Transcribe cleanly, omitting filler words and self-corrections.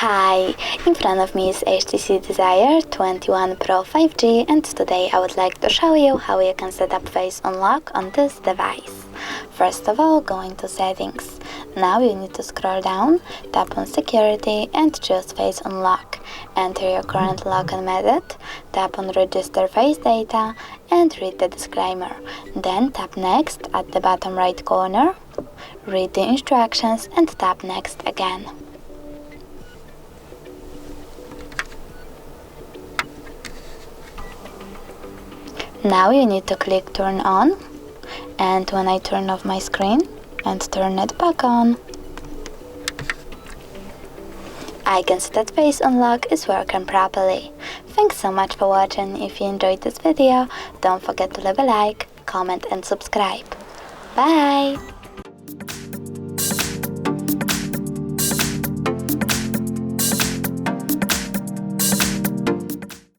Hi, in front of me is HTC Desire 21 Pro 5G, and today I would like to show you how you can set up face unlock on this device. First of all, go into settings. Now you need to scroll down, tap on security and choose face unlock. Enter your current login method, tap on register face data and read the disclaimer. Then tap next at the bottom right corner, read the instructions and tap next again. Now you need to click turn on, and when I turn off my screen and turn it back on, I can see that face unlock is working properly. Thanks so much for watching. If you enjoyed this video, don't forget to leave a like, comment and subscribe. Bye!